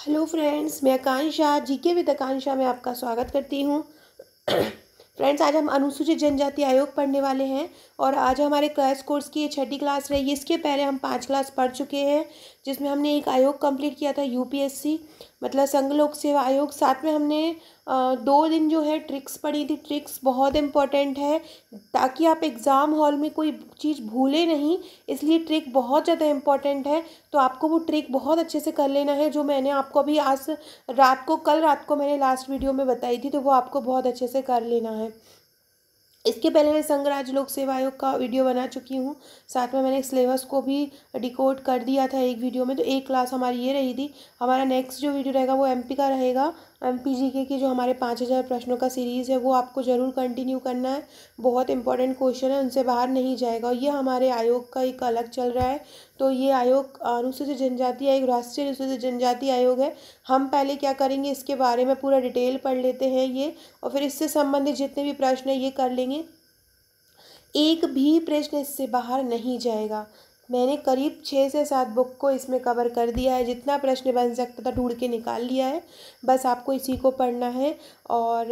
Hello friends, मैं आकांक्षा GK with आकांक्षा में आपका स्वागत करती हूँ। फ्रेंड्स, आज हम अनुसूचित जनजाति आयोग पढ़ने वाले हैं और आज हमारे क्लास कोर्स की ये छठी क्लास रही। इसके पहले हम 5 क्लास पढ़ चुके हैं, जिसमें हमने एक आयोग कंप्लीट किया था, यूपीएससी मतलब संघ लोक सेवा आयोग। साथ में हमने 2 दिन जो है ट्रिक्स पढ़ी थी। ट्रिक्स बहुत इंपॉर्टेंट है ताकि आप एग्ज़ाम हॉल में कोई चीज़ भूलें नहीं, इसलिए ट्रिक बहुत ज़्यादा इंपॉर्टेंट है। तो आपको वो ट्रिक बहुत अच्छे से कर लेना है, जो मैंने आपको अभी कल रात को मैंने लास्ट वीडियो में बताई थी, तो वो आपको बहुत अच्छे से कर लेना है। इसके पहले मैं संघ राज्य लोक सेवा आयोग का वीडियो बना चुकी हूँ। साथ में मैंने सिलेबस को भी डिकोड कर दिया था एक वीडियो में। तो एक क्लास हमारी ये रही थी। हमारा नेक्स्ट जो वीडियो रहेगा वो एमपी का रहेगा। एमपी जीके की जो हमारे 5000 प्रश्नों का सीरीज़ है वो आपको ज़रूर कंटिन्यू करना है। बहुत इंपॉर्टेंट क्वेश्चन है, उनसे बाहर नहीं जाएगा। और ये हमारे आयोग का एक अलग चल रहा है। तो ये आयोग अनुसूचित जनजाति आयोग, राष्ट्रीय अनुसूचित जनजाति आयोग है। हम पहले क्या करेंगे, इसके बारे में पूरा डिटेल पढ़ लेते हैं ये, और फिर इससे संबंधित जितने भी प्रश्न हैं ये कर लेंगे। एक भी प्रश्न इससे बाहर नहीं जाएगा। मैंने करीब 6 से 7 बुक को इसमें कवर कर दिया है। जितना प्रश्न बन सकता था ढूंढ के निकाल लिया है। बस आपको इसी को पढ़ना है और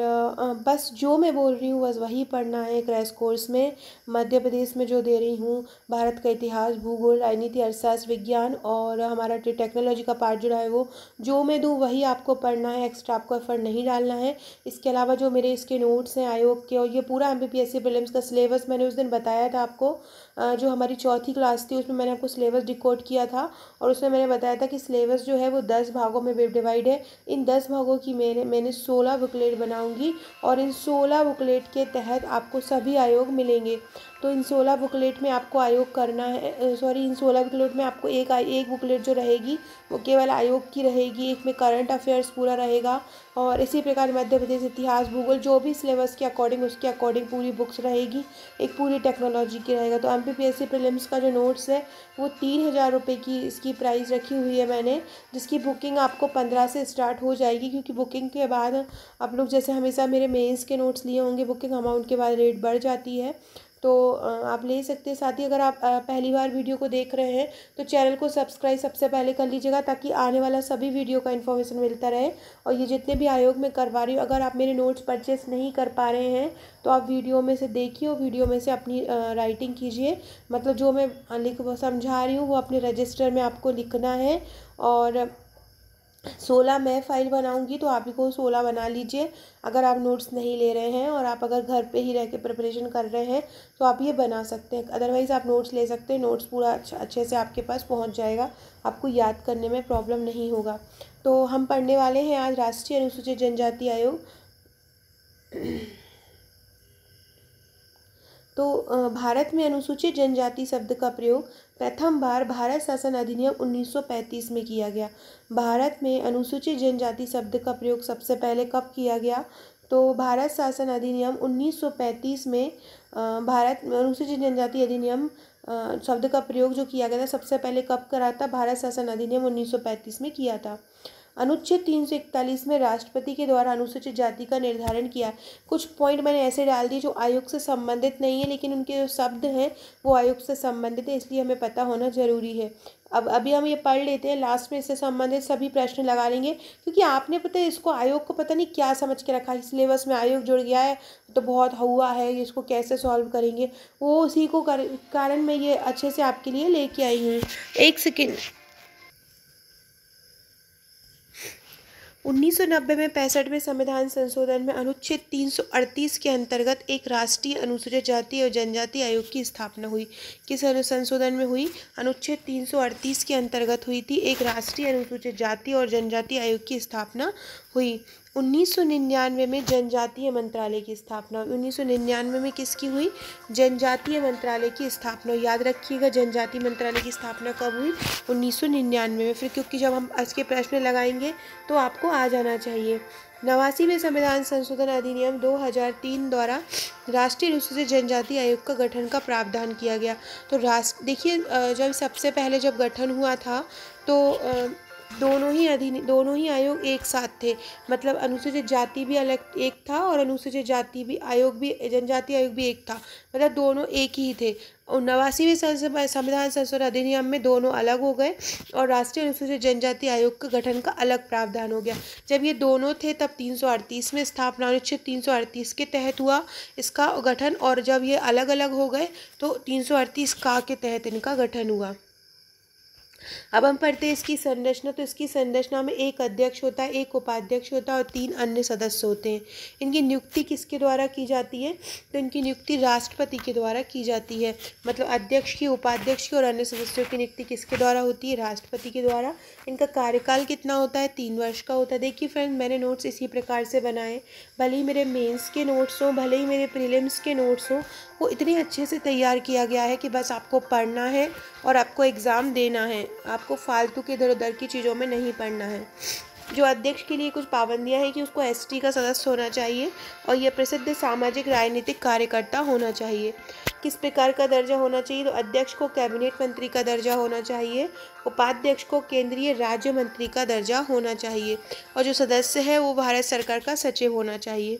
बस जो मैं बोल रही हूँ बस वही पढ़ना है। क्रैश कोर्स में मध्य प्रदेश में जो दे रही हूँ, भारत का इतिहास, भूगोल, राजनीति, अर्थशास्त्र, विज्ञान और हमारा जो टेक्नोलॉजी का पार्ट जो है वो जो मैं दूँ वही आपको पढ़ना है। एक्स्ट्रा आपको एफर्ट नहीं डालना है। इसके अलावा जो मेरे इसके नोट्स हैं आयोग के, और ये पूरा एमपीपीएससी प्रीलिम्स का सिलेबस मैंने उस दिन बताया था आपको। जो हमारी चौथी क्लास थी उसमें मैंने आपको सिलेबस डिकोड किया था, और उसमें मैंने बताया था कि सिलेबस जो है वो 10 भागों में डिवाइड है। इन 10 भागों की मैंने 16 बुकलेट बनाऊंगी, और इन 16 बुकलेट के तहत आपको सभी आयोग मिलेंगे। तो इन 16 बुकलेट में आपको आयोग करना है, इन 16 बुकलेट में आपको एक बुकलेट जो रहेगी वो केवल आयोग की रहेगी। एक में करंट अफेयर्स पूरा रहेगा, और इसी प्रकार मध्य प्रदेश इतिहास, भूगोल, जो भी सिलेबस के अकॉर्डिंग उसके अकॉर्डिंग पूरी बुक्स रहेगी। एक पूरी टेक्नोलॉजी की रहेगा। तो एमपीपीएससी प्रीलिम्स का जो नोट्स है वो 3000 रुपये की इसकी प्राइस रखी हुई है मैंने, जिसकी बुकिंग आपको 15 से स्टार्ट हो जाएगी। क्योंकि बुकिंग के बाद आप लोग जैसे हमेशा मेरे मेंस के नोट्स लिए होंगे, बुकिंग अमाउंट के बाद रेट बढ़ जाती है। तो आप ले सकते हैं। साथ ही अगर आप पहली बार वीडियो को देख रहे हैं तो चैनल को सब्सक्राइब सबसे पहले कर लीजिएगा, ताकि आने वाला सभी वीडियो का इन्फॉर्मेशन मिलता रहे। और ये जितने भी आयोग में करवा रही हूँ, अगर आप मेरे नोट्स परचेस नहीं कर पा रहे हैं तो आप वीडियो में से देखिए, और वीडियो में से अपनी राइटिंग कीजिए। मतलब जो मैं समझा रही हूँ वो अपने रजिस्टर में आपको लिखना है। और 16 मैं फ़ाइल बनाऊंगी, तो आप ही को 16 बना लीजिए। अगर आप नोट्स नहीं ले रहे हैं और आप अगर घर पे ही रह के प्रिपरेशन कर रहे हैं तो आप ये बना सकते हैं। अदरवाइज़ आप नोट्स ले सकते हैं। नोट्स पूरा अच्छे से आपके पास पहुंच जाएगा, आपको याद करने में प्रॉब्लम नहीं होगा। तो हम पढ़ने वाले हैं आज राष्ट्रीय अनुसूचित जनजाति आयोग। तो भारत में अनुसूचित जनजाति शब्द का प्रयोग प्रथम बार भारत शासन अधिनियम 1935 में किया गया। भारत में अनुसूचित जनजाति शब्द का प्रयोग सबसे पहले कब किया गया? तो भारत शासन अधिनियम 1935 में भारत में अनुसूचित जनजाति अधिनियम शब्द का प्रयोग जो किया गया था सबसे पहले कब करा था? भारत शासन अधिनियम 1935 में किया था। अनुच्छेद 341 में राष्ट्रपति के द्वारा अनुसूचित जाति का निर्धारण किया। कुछ पॉइंट मैंने ऐसे डाल दिए जो आयोग से संबंधित नहीं है, लेकिन उनके जो शब्द हैं वो आयोग से संबंधित है, इसलिए हमें पता होना जरूरी है। अब अभी हम ये पढ़ लेते हैं, लास्ट में इससे संबंधित सभी प्रश्न लगा लेंगे। क्योंकि आपने पता है इसको आयोग को पता नहीं क्या समझ के रखा है, सिलेबस में आयोग जुड़ गया है तो बहुत हुआ है, इसको कैसे सॉल्व करेंगे। वो उसी को कारण मैं ये अच्छे से आपके लिए लेके आई हूँ। एक सेकेंड। 1990 में 65वें संविधान संशोधन में अनुच्छेद 338 के अंतर्गत एक राष्ट्रीय अनुसूचित जाति और जनजाति आयोग की स्थापना हुई। किस संशोधन में हुई? अनुच्छेद 338 के अंतर्गत हुई थी। एक राष्ट्रीय अनुसूचित जाति और जनजाति आयोग की स्थापना हुई। 1999 में जनजातीय मंत्रालय की स्थापना हुई। 1999 में किसकी हुई? जनजातीय मंत्रालय की स्थापना। याद रखिएगा जनजातीय मंत्रालय की स्थापना कब हुई? 1999 में। फिर क्योंकि जब हम आज के प्रश्न लगाएंगे तो आपको आ जाना चाहिए। 89वें संविधान संशोधन अधिनियम 2003 द्वारा राष्ट्रीय अनुसूचित जनजाति आयोग का गठन का प्रावधान किया गया। तो देखिए जब सबसे पहले जब गठन हुआ था तो दोनों ही आयोग एक साथ थे। मतलब अनुसूचित जाति भी अलग एक था और अनुसूचित जाति भी आयोग भी जनजाति आयोग भी एक था। मतलब दोनों एक ही थे। और 89वें संविधान संशोधन अधिनियम में दोनों अलग हो गए और राष्ट्रीय अनुसूचित जनजाति आयोग का गठन का अलग प्रावधान हो गया। जब ये दोनों थे तब 338 में स्थापना अनुच्छेद 338 के तहत हुआ इसका गठन, और जब ये अलग अलग हो गए तो 338 का के तहत इनका गठन हुआ। अब हम पढ़ते हैं इसकी संरचना। तो इसकी संरचना में एक अध्यक्ष होता है, एक उपाध्यक्ष होता है और 3 अन्य सदस्य होते हैं। इनकी नियुक्ति किसके द्वारा की जाती है? तो इनकी नियुक्ति राष्ट्रपति के द्वारा की जाती है। मतलब अध्यक्ष की, उपाध्यक्ष की और अन्य सदस्यों की नियुक्ति किसके द्वारा होती है? राष्ट्रपति के द्वारा। इनका कार्यकाल कितना होता है? 3 वर्ष का होता है। देखिए फ्रेंड्स, मैंने नोट्स इसी प्रकार से बनाए। भले ही मेरे मेंस के नोट्स हों, भले ही मेरे प्रीलिम्स के नोट्स हों, वो इतने अच्छे से तैयार किया गया है कि बस आपको पढ़ना है और आपको एग्ज़ाम देना है। आपको फालतू के इधर उधर की चीज़ों में नहीं पढ़ना है। जो अध्यक्ष के लिए कुछ पाबंदियां हैं कि उसको एसटी का सदस्य होना चाहिए और यह प्रसिद्ध सामाजिक राजनीतिक कार्यकर्ता होना चाहिए। किस प्रकार का दर्जा होना चाहिए? तो अध्यक्ष को कैबिनेट मंत्री का दर्जा होना चाहिए, उपाध्यक्ष को केंद्रीय राज्य मंत्री का दर्जा होना चाहिए और जो सदस्य है वो भारत सरकार का सचिव होना चाहिए।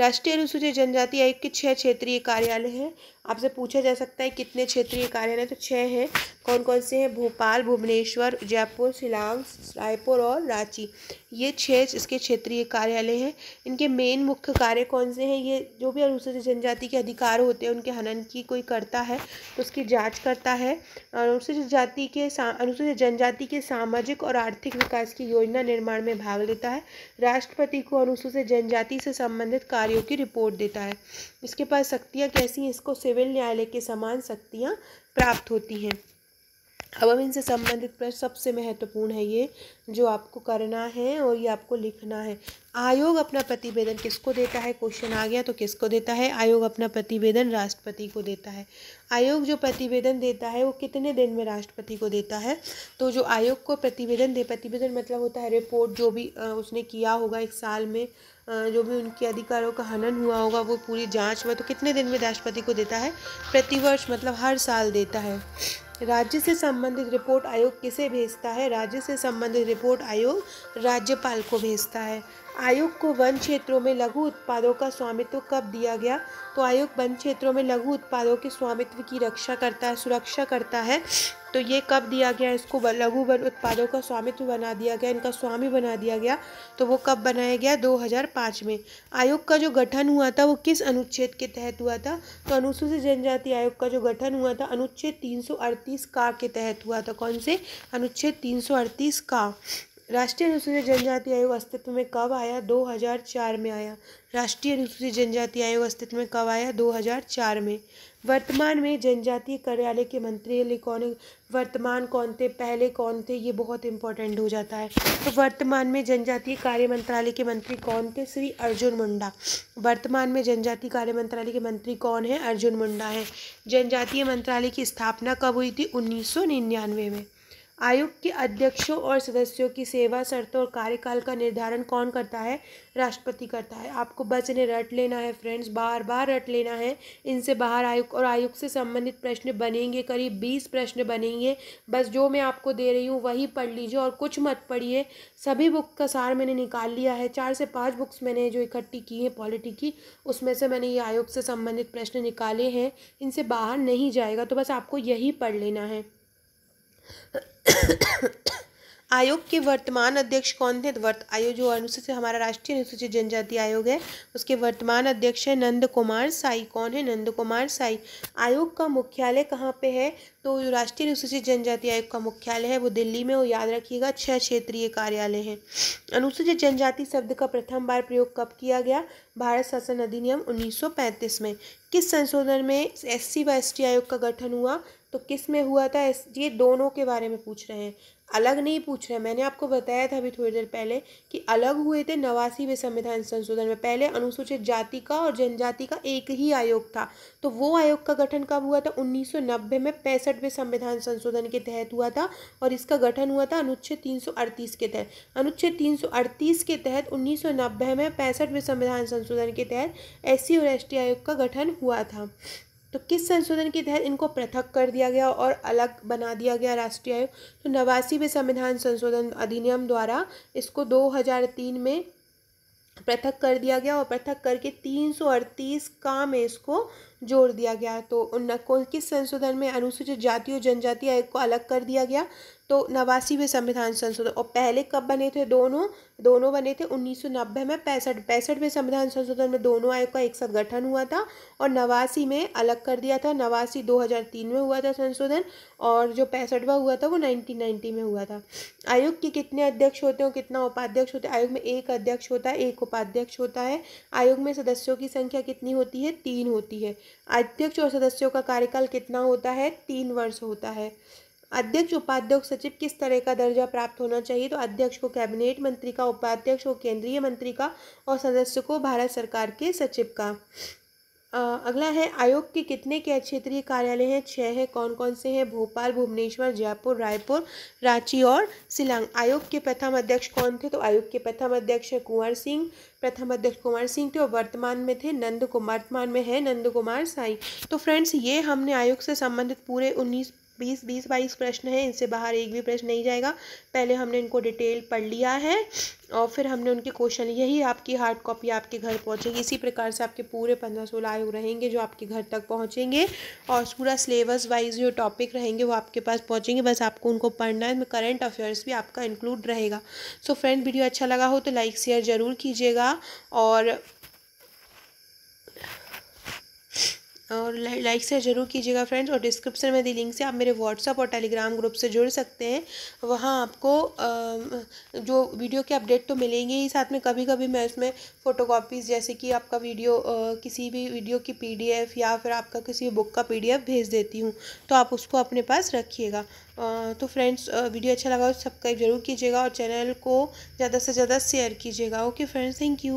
राष्ट्रीय अनुसूचित जनजाति आयोग के 6 क्षेत्रीय कार्यालय हैं। आपसे पूछा जा सकता है कितने क्षेत्रीय कार्यालय? तो 6 हैं। कौन कौन से हैं? भोपाल, भुवनेश्वर, जयपुर, शिलांग, रायपुर और रांची। ये 6 इसके क्षेत्रीय कार्यालय हैं। इनके मेन मुख्य कार्य कौन से हैं? ये जो भी अनुसूचित जनजाति के अधिकार होते हैं उनके हनन की कोई करता है तो उसकी जांच करता है। अनुसूचित जनजाति के सामाजिक और आर्थिक विकास की योजना निर्माण में भाग लेता है। राष्ट्रपति को अनुसूचित जनजाति से संबंधित कार्यों की रिपोर्ट देता है। इसके पास शक्तियाँ कैसी हैं? इसको सिविल न्यायालय के समान शक्तियाँ प्राप्त होती हैं। अब हम इनसे संबंधित प्रश्न, सबसे महत्वपूर्ण है ये जो आपको करना है और ये आपको लिखना है। आयोग अपना प्रतिवेदन किसको देता है? क्वेश्चन आ गया तो किसको देता है? आयोग अपना प्रतिवेदन राष्ट्रपति को देता है। आयोग जो प्रतिवेदन देता है वो कितने दिन में राष्ट्रपति को देता है? तो जो आयोग को प्रतिवेदन मतलब होता है रिपोर्ट, जो भी उसने किया होगा एक साल में, जो भी उनके अधिकारों का हनन हुआ होगा वो पूरी जांच में, तो कितने दिन में राष्ट्रपति को देता है? प्रतिवर्ष, मतलब हर साल देता है। राज्य से संबंधित रिपोर्ट आयोग किसे भेजता है? राज्य से संबंधित रिपोर्ट आयोग राज्यपाल को भेजता है। आयोग को वन क्षेत्रों में लघु उत्पादों का स्वामित्व कब दिया गया? तो आयोग वन क्षेत्रों में लघु उत्पादों के स्वामित्व की सुरक्षा करता है। तो ये कब दिया गया? इसको लघु वन उत्पादों का स्वामित्व बना दिया गया, इनका स्वामी बना दिया गया। तो वो कब बनाया गया? 2005 में। आयोग का जो गठन हुआ था वो किस अनुच्छेद के तहत हुआ था? तो अनुसूचित जनजाति आयोग का जो गठन हुआ था अनुच्छेद 338 का के तहत हुआ था। कौन से? अनुच्छेद 338 का। राष्ट्रीय अनुसूचित जनजाति आयोग अस्तित्व में कब आया? 2004 में आया। राष्ट्रीय अनुसूचित जनजाति आयोग अस्तित्व में कब आया? 2004 में। वर्तमान में जनजातीय कार्यालय के मंत्री कौन है? वर्तमान कौन थे, पहले कौन थे, ये बहुत इंपॉर्टेंट हो जाता है। तो वर्तमान में जनजातीय कार्य मंत्रालय के मंत्री कौन थे? श्री अर्जुन मुंडा। वर्तमान में जनजातीय कार्य मंत्रालय के मंत्री कौन है? अर्जुन मुंडा है। जनजातीय मंत्रालय की स्थापना कब हुई थी? 1999 में। आयोग के अध्यक्षों और सदस्यों की सेवा शर्तों और कार्यकाल का निर्धारण कौन करता है? राष्ट्रपति करता है। आपको बस इन्हें रट लेना है फ्रेंड्स, बार बार रट लेना है। इनसे बाहर आयोग से संबंधित प्रश्न बनेंगे, करीब 20 प्रश्न बनेंगे। बस जो मैं आपको दे रही हूँ वही पढ़ लीजिए और कुछ मत पढ़िए। सभी बुक का सार मैंने निकाल लिया है। 4 से 5 बुक्स मैंने जो इकट्ठी की हैं पॉलिटी की, उसमें से मैंने ये आयोग से संबंधित प्रश्न निकाले हैं। इनसे बाहर नहीं जाएगा, तो बस आपको यही पढ़ लेना है। आयोग के वर्तमान अध्यक्ष कौन थे? आयोग जो अनुसूचित हमारा राष्ट्रीय अनुसूचित जनजाति आयोग है उसके वर्तमान अध्यक्ष है नंद कुमार साई। कौन है? नंद कुमार साई। आयोग का मुख्यालय कहाँ पे है? तो जो राष्ट्रीय अनुसूचित जनजाति आयोग का मुख्यालय है वो दिल्ली में, वो याद रखिएगा। 6 क्षेत्रीय कार्यालय हैं। अनुसूचित जनजाति शब्द का प्रथम बार प्रयोग कब किया गया? भारत शासन अधिनियम 1935 में। किस संशोधन में SC व ST आयोग का गठन हुआ? तो किस में हुआ था? ये दोनों के बारे में पूछ रहे हैं, अलग नहीं पूछ रहे हैं। मैंने आपको बताया था अभी थोड़ी देर पहले कि अलग हुए थे 89वें संविधान संशोधन में। पहले अनुसूचित जाति का और जनजाति का एक ही आयोग था, तो वो आयोग का गठन कब हुआ था? 1990 में 65वें संविधान संशोधन के तहत हुआ था और इसका गठन हुआ था अनुच्छेद 338 के तहत। अनुच्छेद 338 के तहत 1990 में 65वें संविधान संशोधन के तहत SC और ST आयोग का गठन हुआ था। तो किस संशोधन के तहत इनको पृथक कर दिया गया और अलग बना दिया गया राष्ट्रीय आयोग? तो 89वें संविधान संशोधन अधिनियम द्वारा इसको 2003 में पृथक कर दिया गया और पृथक करके 338 का में इसको जोड़ दिया गया। तो किस संशोधन में अनुसूचित जाति और जनजाति आयोग को अलग कर दिया गया? तो 89वें संविधान संशोधन। और पहले कब बने थे? दोनों बने थे 1990 में। 65वें संविधान संशोधन में दोनों आयोग का एक साथ गठन हुआ था और 89 में अलग कर दिया था। 89 2003 में हुआ था संशोधन और जो 65वां हुआ था वो 1990 में हुआ था। आयोग के कितने अध्यक्ष होते हैं और कितना उपाध्यक्ष होते हैं? आयोग में एक अध्यक्ष होता है, एक उपाध्यक्ष होता है। आयोग में सदस्यों की संख्या कितनी होती है? 3 होती है। अध्यक्ष और सदस्यों का कार्यकाल कितना होता है? 3 वर्ष होता है। अध्यक्ष, उपाध्यक्ष, सचिव किस तरह का दर्जा प्राप्त होना चाहिए? तो अध्यक्ष को कैबिनेट मंत्री का, उपाध्यक्ष को केंद्रीय मंत्री का और सदस्य को भारत सरकार के सचिव का। अगला है, आयोग के कितने क्षेत्रीय कार्यालय हैं? 6 है। कौन कौन से हैं? भोपाल, भुवनेश्वर, जयपुर, रायपुर, रांची और शिलांग। आयोग के प्रथम अध्यक्ष कौन थे? तो आयोग के प्रथम अध्यक्ष है कुंवर सिंह। प्रथम अध्यक्ष कुंवर सिंह थे और वर्तमान में है नंद कुमार साई। तो फ्रेंड्स, ये हमने आयोग से संबंधित पूरे 20-22 प्रश्न हैं। इनसे बाहर एक भी प्रश्न नहीं जाएगा। पहले हमने इनको डिटेल पढ़ लिया है और फिर हमने उनके क्वेश्चन, यही आपकी हार्ड कॉपी आपके घर पहुंचेगी। इसी प्रकार से आपके पूरे 15-16 आयोग रहेंगे जो आपके घर तक पहुंचेंगे और पूरा सिलेबस वाइज जो टॉपिक रहेंगे वो आपके पास पहुंचेंगे। बस आपको उनको पढ़ना है। करंट अफेयर्स भी आपका इंक्लूड रहेगा। सो फ्रेंड, वीडियो अच्छा लगा हो तो लाइक शेयर ज़रूर कीजिएगा और लाइक शेयर ज़रूर कीजिएगा फ्रेंड्स। और डिस्क्रिप्शन में दी लिंक से आप मेरे व्हाट्सअप और टेलीग्राम ग्रुप से जुड़ सकते हैं। वहाँ आपको जो वीडियो के अपडेट तो मिलेंगे ही, साथ में कभी कभी मैं उसमें फ़ोटोकॉपीज़, जैसे कि आपका वीडियो किसी भी वीडियो की PDF या फिर आपका किसी बुक का PDF भेज देती हूँ, तो आप उसको अपने पास रखिएगा। तो फ्रेंड्स, वीडियो अच्छा लगा तो सब्सक्राइब ज़रूर कीजिएगा और चैनल को ज़्यादा से ज़्यादा शेयर कीजिएगा। Okay friends, thank you.